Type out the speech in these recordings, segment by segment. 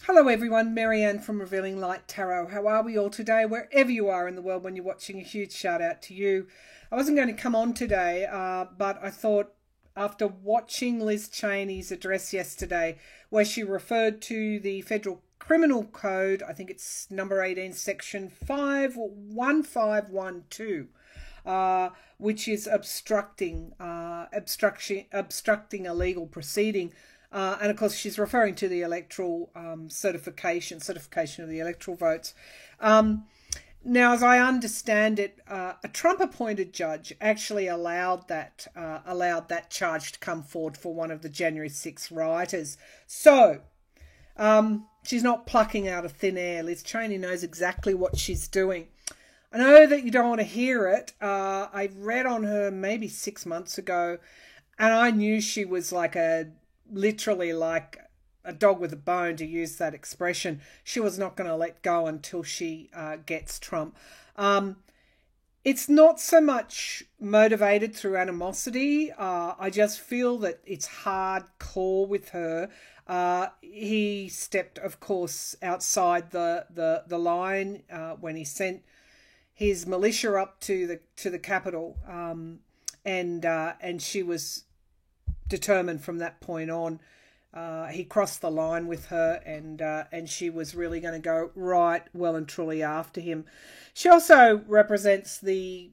Hello everyone, Marianne from Revealing Light Tarot. How are we all today? Wherever you are in the world when you're watching, a huge shout out to you. I wasn't going to come on today, but I thought after watching Liz Cheney's address yesterday, where she referred to the Federal Criminal Code, I think it's number 18, section 51512, which is obstructing a legal proceeding. And of course, she's referring to the electoral certification of the electoral votes. Now, as I understand it, a Trump-appointed judge actually allowed that charge to come forward for one of the January 6 rioters. So she's not plucking out of thin air. Liz Cheney knows exactly what she's doing. I know that you don't want to hear it. I read on her maybe 6 months ago, and I knew she was literally like a dog with a bone, to use that expression. She was not going to let go until she gets Trump. It's not so much motivated through animosity. I just feel that it's hardcore with her. He stepped, of course, outside the line when he sent his militia up to the Capitol, and she was determined from that point on. He crossed the line with her, and she was really going to go right well and truly after him. She also represents the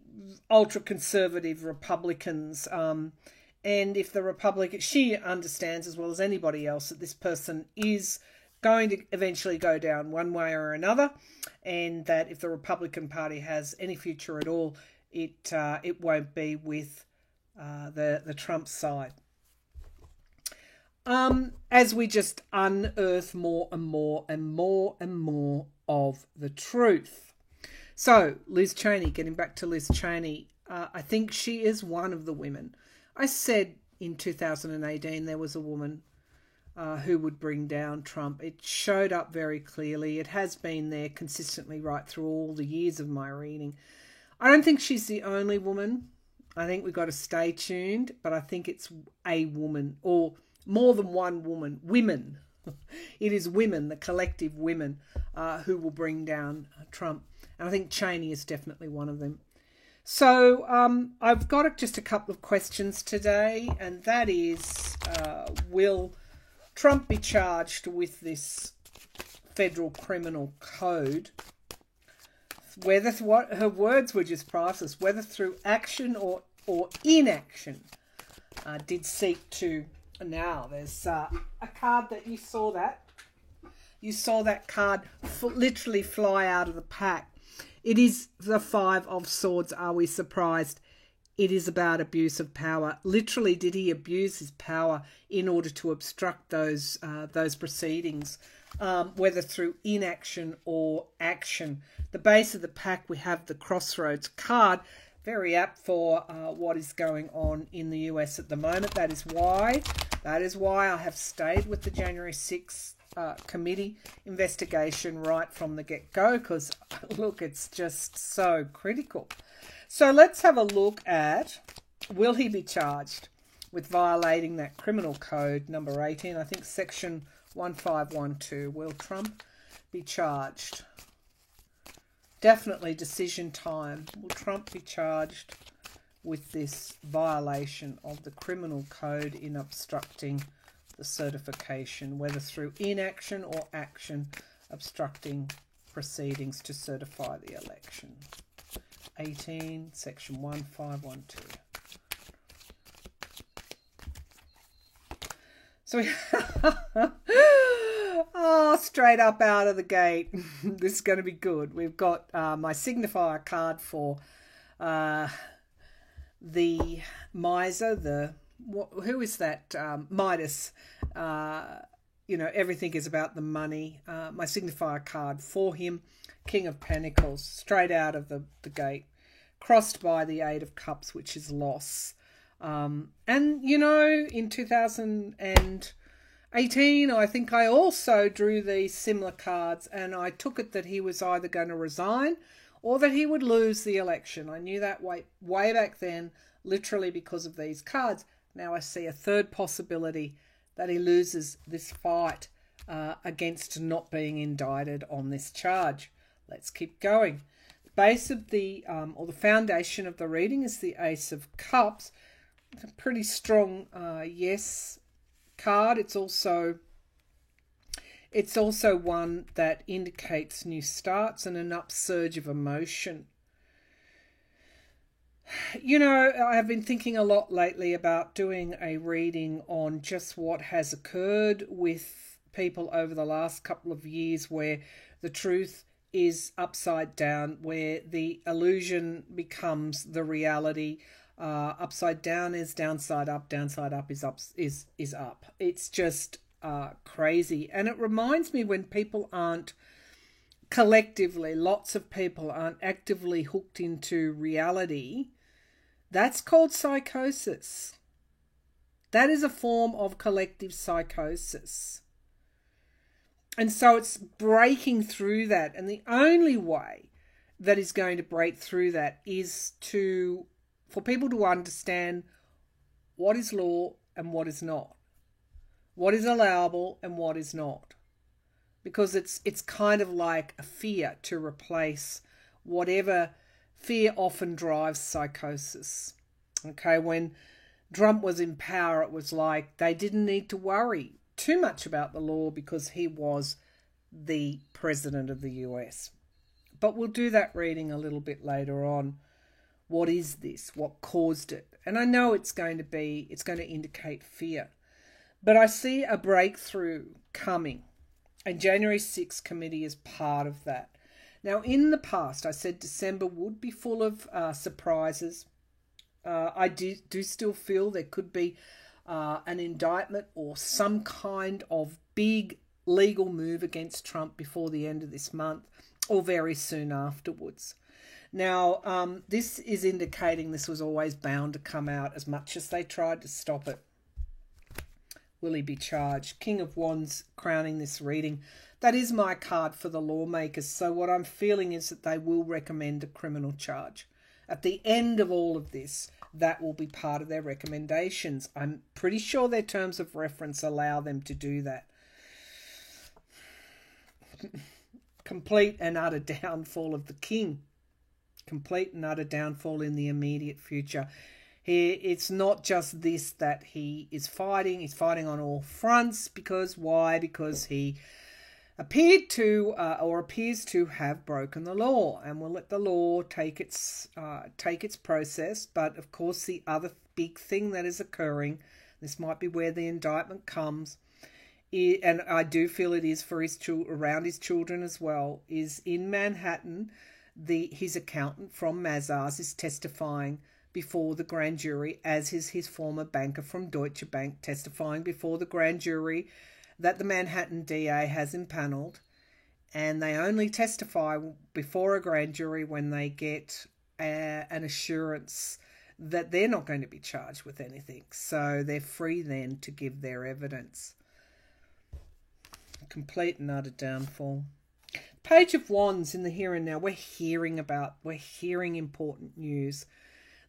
ultra-conservative Republicans, and if the Republican, she understands as well as anybody else that this person is going to eventually go down one way or another, and that if the Republican Party has any future at all, it won't be with the Trump side. As we just unearth more and more and more and more of the truth. So, Liz Cheney, getting back to Liz Cheney, I think she is one of the women. I said in 2018 there was a woman who would bring down Trump. It showed up very clearly. It has been there consistently right through all the years of my reading. I don't think she's the only woman. I think we've got to stay tuned, but I think it's a woman, or more than one woman, women. It is women, the collective women, who will bring down Trump. And I think Cheney is definitely one of them. So I've got just a couple of questions today, and that is, will Trump be charged with this Federal Criminal Code? Whether, what her words were just priceless, whether through action or inaction, did seek to. Now, there's a card that you saw that. You saw that card literally fly out of the pack. It is the Five of Swords. Are we surprised? It is about abuse of power. Literally, did he abuse his power in order to obstruct those proceedings, whether through inaction or action? The base of the pack, we have the Crossroads card. Very apt for what is going on in the US at the moment. That is why I have stayed with the January 6th committee investigation right from the get-go, because, look, it's just so critical. So let's have a look at, will he be charged with violating that criminal code number 18? I think section 1512. Will Trump be charged? Definitely decision time. Will Trump be charged with this violation of the criminal code in obstructing the certification, whether through inaction or action, obstructing proceedings to certify the election? 18, section 1512. So straight up out of the gate, this is going to be good. We've got my signifier card for the miser, who is that? Midas. Everything is about the money. My signifier card for him, King of Pentacles, straight out of the gate, crossed by the Eight of Cups, which is loss. And, in 2018, I think I also drew these similar cards, and I took it that he was either going to resign or that he would lose the election. I knew that way back then, literally because of these cards. Now I see a third possibility, that he loses this fight against not being indicted on this charge. Let's keep going. The base of the, or the foundation of the reading is the Ace of Cups. It's a pretty strong yes card. It's also one that indicates new starts and an upsurge of emotion. You know, I have been thinking a lot lately about doing a reading on just what has occurred with people over the last couple of years, where the truth is upside down, where the illusion becomes the reality. Upside down is downside up is up. It's just crazy. And it reminds me when people aren't collectively, lots of people aren't actively hooked into reality. That's called psychosis. That is a form of collective psychosis. And so it's breaking through that. And the only way that is going to break through that is for people to understand what is law and what is not. What is allowable and what is not. Because it's kind of like a fear to replace whatever. Fear often drives psychosis. Okay, when Trump was in power, it was like they didn't need to worry too much about the law because he was the president of the US. But we'll do that reading a little bit later on. What is this? What caused it? And I know it's going to indicate fear. But I see a breakthrough coming. And January 6th committee is part of that. Now, in the past, I said December would be full of surprises. I do still feel there could be an indictment or some kind of big legal move against Trump before the end of this month or very soon afterwards. Now, this is indicating this was always bound to come out as much as they tried to stop it. Will he be charged? King of Wands crowning this reading. That is my card for the lawmakers. So what I'm feeling is that they will recommend a criminal charge. At the end of all of this, that will be part of their recommendations. I'm pretty sure their terms of reference allow them to do that. Complete and utter downfall of the king. Complete and utter downfall in the immediate future. It's not just this that he is fighting. He's fighting on all fronts. Because why? Because he appeared to or appears to have broken the law, and will let the law take its process. But of course, the other big thing that is occurring, this might be where the indictment comes, and I do feel it is for around his children as well, is in Manhattan. His accountant from Mazars is testifying before the grand jury, as is his former banker from Deutsche Bank testifying before the grand jury that the Manhattan DA has impaneled, and they only testify before a grand jury when they get an assurance that they're not going to be charged with anything. So they're free then to give their evidence. Complete and utter downfall. Page of Wands in the here and now. We're hearing important news.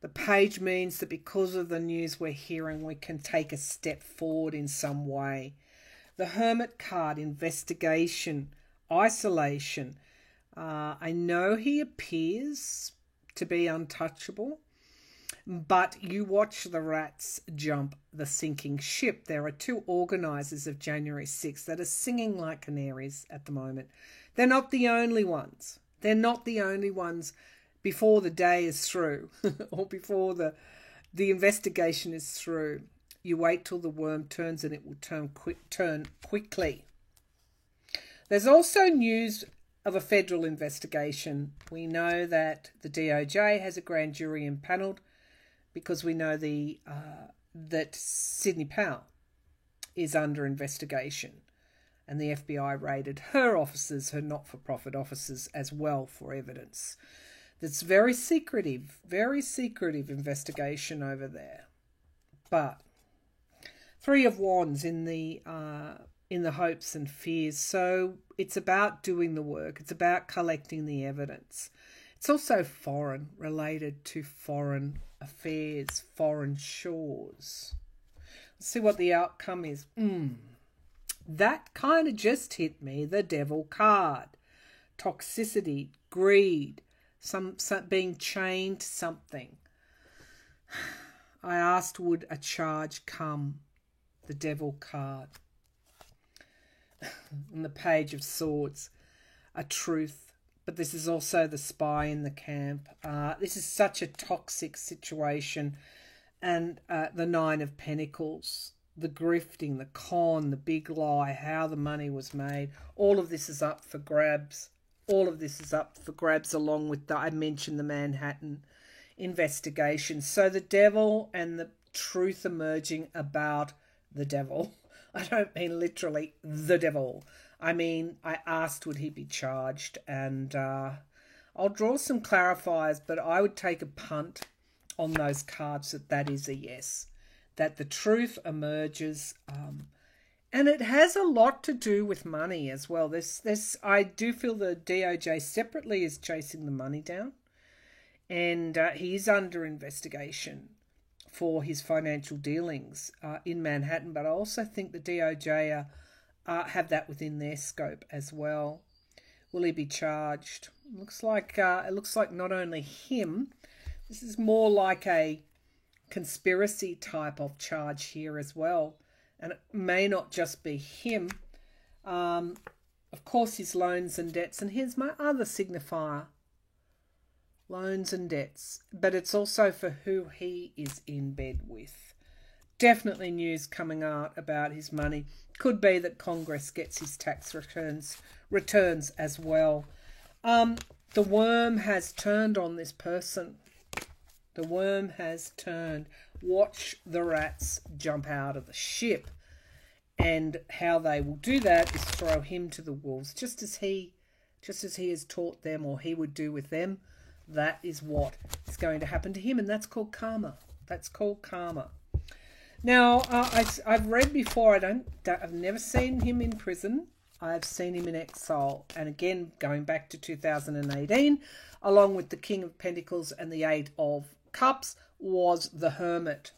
The page means that because of the news we're hearing, we can take a step forward in some way. The Hermit card, investigation, isolation. I know he appears to be untouchable, but you watch the rats jump the sinking ship. There are two organisers of January 6th that are singing like canaries at the moment. They're not the only ones. They're not the only ones before the day is through or before the investigation is through. You wait till the worm turns, and it will turn quickly. There's also news of a federal investigation. We know that the DOJ has a grand jury impaneled because we know that Sidney Powell is under investigation, and the FBI raided her offices, her not-for-profit offices as well, for evidence. That's very secretive investigation over there. But Three of Wands in the hopes and fears. So it's about doing the work. It's about collecting the evidence. It's also foreign, related to foreign affairs, foreign shores. Let's see what the outcome is. That kind of just hit me, the devil card. Toxicity, greed, some being chained to something. I asked, would a charge come? The devil card. And the page of swords, a truth. But this is also the spy in the camp. This is such a toxic situation. And the Nine of Pentacles, the grifting, the con, the big lie, how the money was made. All of this is up for grabs. All of this is up for grabs, along with I mentioned the Manhattan investigation. So the devil and the truth emerging about the devil. I don't mean literally the devil. I mean, I asked would he be charged, and I'll draw some clarifiers, but I would take a punt on those cards that is a yes. That the truth emerges, and it has a lot to do with money as well. I do feel the DOJ separately is chasing the money down, and he is under investigation for his financial dealings in Manhattan. But I also think the DOJ have that within their scope as well. Will he be charged? It looks like not only him. This is more like a conspiracy type of charge here as well. And it may not just be him. Of course, his loans and debts. And here's my other signifier. Loans and debts. But it's also for who he is in bed with. Definitely news coming out about his money. Could be that Congress gets his tax returns as well. The worm has turned on this person. The worm has turned. Watch the rats jump out of the ship. And how they will do that is throw him to the wolves, just as he has taught them, or he would do with them. That is what is going to happen to him, and that's called karma. That's called karma. Now, I've read before. I've never seen him in prison. I've seen him in exile, and again going back to 2018, along with the King of Pentacles and the Eight of Cups, was the Hermit,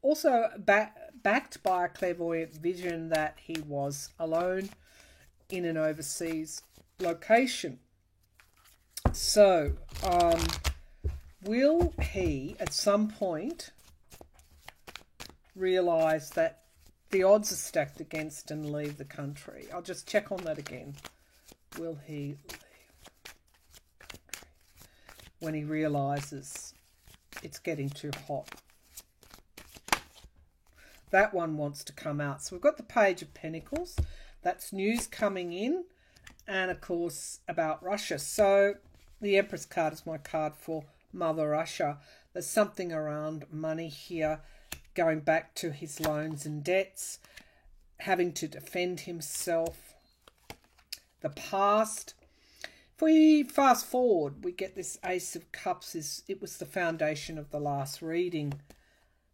also backed by a clairvoyant vision that he was alone in an overseas location. So, will he at some point realise that the odds are stacked against and leave the country? I'll just check on that again. Will he leave the country when he realises it's getting too hot? That one wants to come out. So we've got the Page of Pentacles. That's news coming in. And, of course, about Russia. So the Empress card is my card for Mother Russia. There's something around money here, going back to his loans and debts, having to defend himself. The past. If we fast forward, we get this Ace of Cups. It was the foundation of the last reading.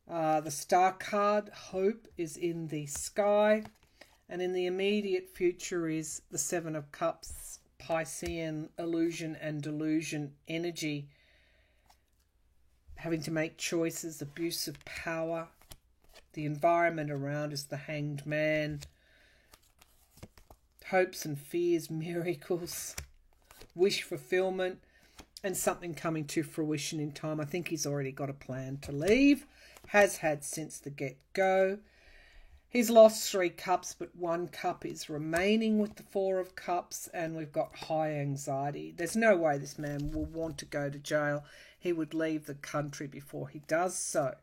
The Star card, hope, is in the sky. And in the immediate future is the Seven of Cups, Piscean illusion and delusion energy. Having to make choices, abuse of power. The environment around is the Hanged Man. Hopes and fears, miracles, wish fulfillment, and something coming to fruition in time. I think he's already got a plan to leave. Has had since the get-go. He's lost 3 cups, but 1 cup is remaining with the 4 of Cups, and we've got high anxiety. There's no way this man will want to go to jail. He would leave the country before he does so.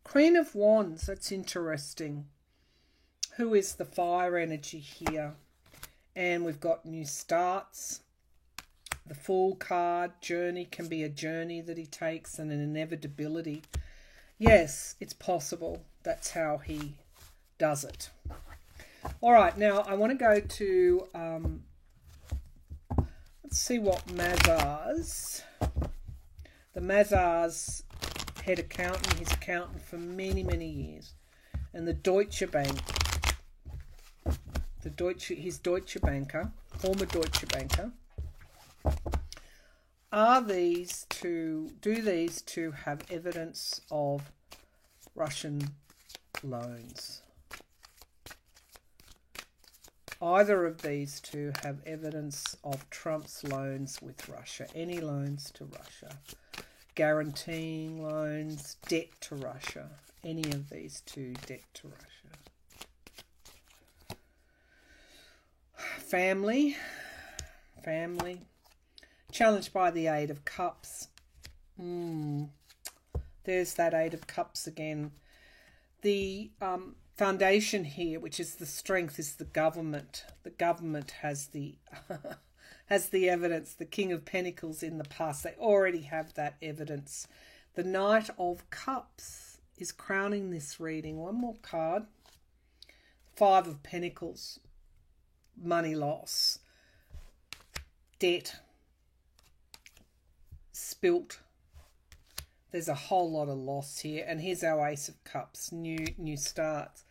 Queen of Wands, that's interesting. Who is the fire energy here? And we've got new starts. The Fool card, journey, can be a journey that he takes and an inevitability. Yes, it's possible. That's how he does it. All right, now I want to go to, let's see what Mazars, the Mazars head accountant, his accountant for many, many years, and the Deutsche Bank, his Deutsche Banker, former Deutsche Banker. Do these two have evidence of Russian loans? either of these two have evidence of Trump's loans with Russia. Any loans to Russia. Guaranteeing loans, debt to Russia. Any of these two, debt to Russia. Family. Family. Challenged by the Eight of Cups. There's that Eight of Cups again. The foundation here, which is the strength, is the government. The government has the has the evidence. The King of Pentacles in the past, they already have that evidence. The Knight of Cups is crowning this reading. One more card. Five of Pentacles. Money loss. Debt. Spilt. There's a whole lot of loss here. And here's our Ace of Cups. New starts.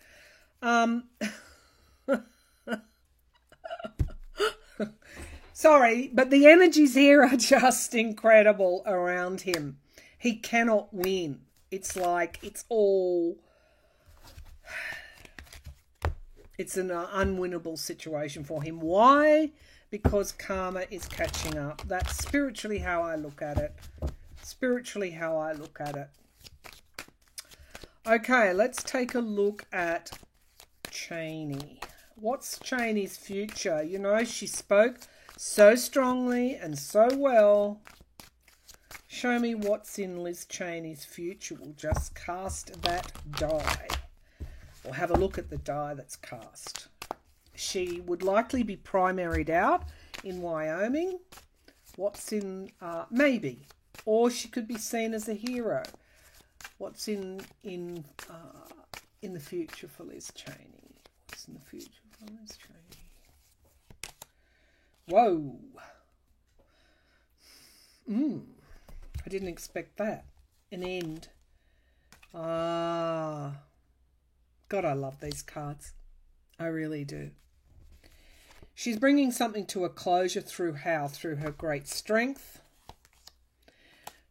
Sorry, but the energies here are just incredible around him. He cannot win. It's like it's an unwinnable situation for him. Why? Because karma is catching up. That's spiritually how I look at it. Spiritually how I look at it. Okay, let's take a look at Cheney. What's Cheney's future? You know, she spoke so strongly and so well. Show me what's in Liz Cheney's future. We'll just cast that die. Or have a look at the die that's cast. She would likely be primaried out in Wyoming. What's in... maybe. Or she could be seen as a hero. What's in the future for Liz Cheney? What's in the future for Liz Cheney? Whoa. I didn't expect that. An end. God, I love these cards. I really do. She's bringing something to a closure through how? Through her great strength.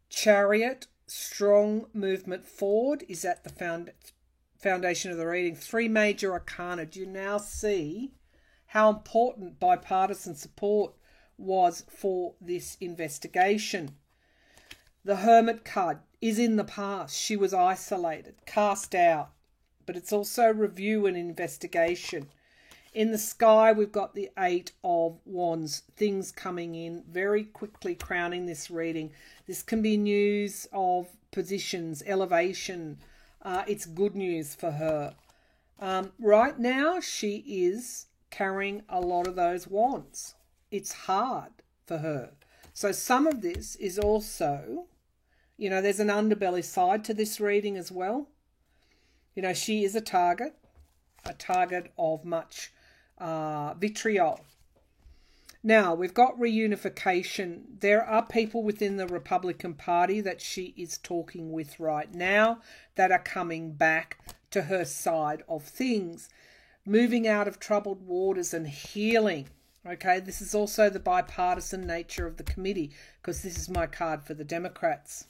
Chariot, strong movement forward is at the foundation of the reading. Three major arcana. Do you now see how important bipartisan support was for this investigation? The Hermit card is in the past. She was isolated, cast out. But it's also review and investigation. In the sky, we've got the Eight of Wands. Things coming in very quickly, crowning this reading. This can be news of positions, elevation. It's good news for her. Right now, she is carrying a lot of those wands. It's hard for her. So some of this is also, you know, there's an underbelly side to this reading as well. You know, she is a target of much vitriol. Now, we've got reunification. There are people within the Republican Party that she is talking with right now that are coming back to her side of things. Moving out of troubled waters and healing. Okay, this is also the bipartisan nature of the committee, because this is my card for the Democrats.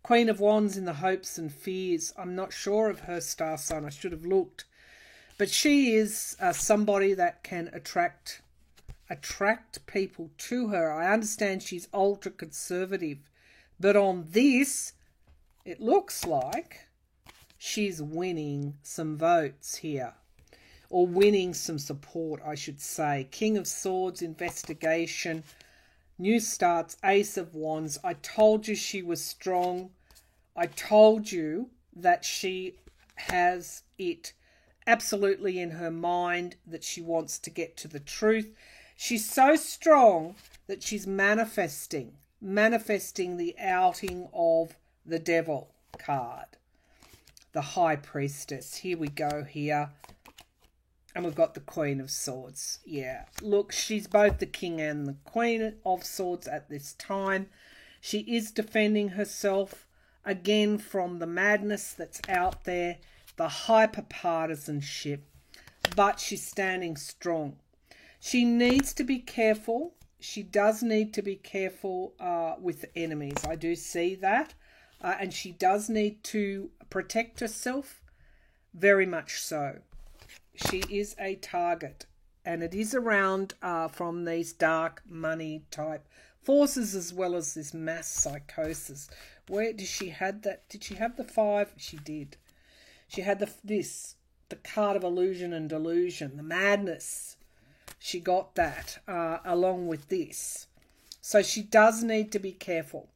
Queen of Wands in the hopes and fears. I'm not sure of her star sign. I should have looked. But she is somebody that can attract people to her. I understand she's ultra conservative. But on this, it looks like she's winning some votes here. Or winning some support, I should say. King of Swords, investigation. New starts, Ace of Wands. I told you she was strong. I told you that she has it absolutely in her mind that she wants to get to the truth. She's so strong that she's manifesting the outing of the Devil card. The High Priestess. Here we go here. And we've got the Queen of Swords. Yeah, look, she's both the King and the Queen of Swords at this time. She is defending herself again from the madness that's out there, the hyper-partisanship, but she's standing strong. She needs to be careful. She does need to be careful with enemies. I do see that. And she does need to protect herself, very much so. she is a target. And it is around from these dark money type forces as well as this mass psychosis. Where did she have that? Did she have the 5? She did. She had the card of illusion and delusion, the madness. She got that along with this. So she does need to be careful.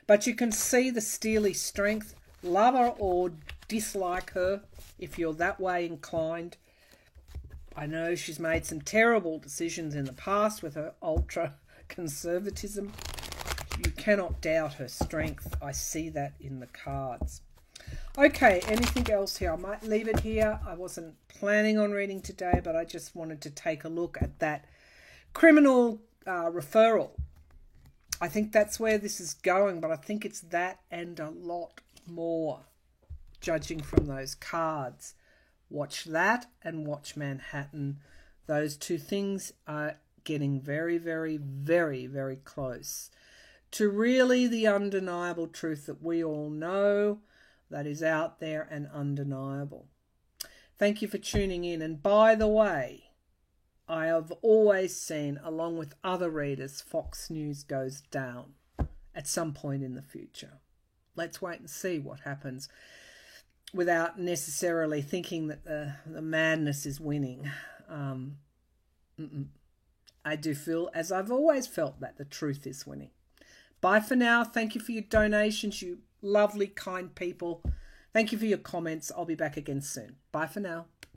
But you can see the steely strength. Love her or dislike her if you're that way inclined. I know she's made some terrible decisions in the past with her ultra conservatism. You cannot doubt her strength. I see that in the cards. Okay, anything else here? I might leave it here. I wasn't planning on reading today, but I just wanted to take a look at that criminal referral. I think that's where this is going, but I think it's that and a lot more, judging from those cards. Watch that and watch Manhattan. Those two things are getting very, very, very, very close to really the undeniable truth that we all know that is out there and undeniable. Thank you for tuning in. And by the way, I have always seen, along with other readers, Fox News goes down at some point in the future. Let's wait and see what happens without necessarily thinking that the madness is winning. I do feel, as I've always felt, that the truth is winning. Bye for now. Thank you for your donations, you lovely, kind people. Thank you for your comments. I'll be back again soon. Bye for now.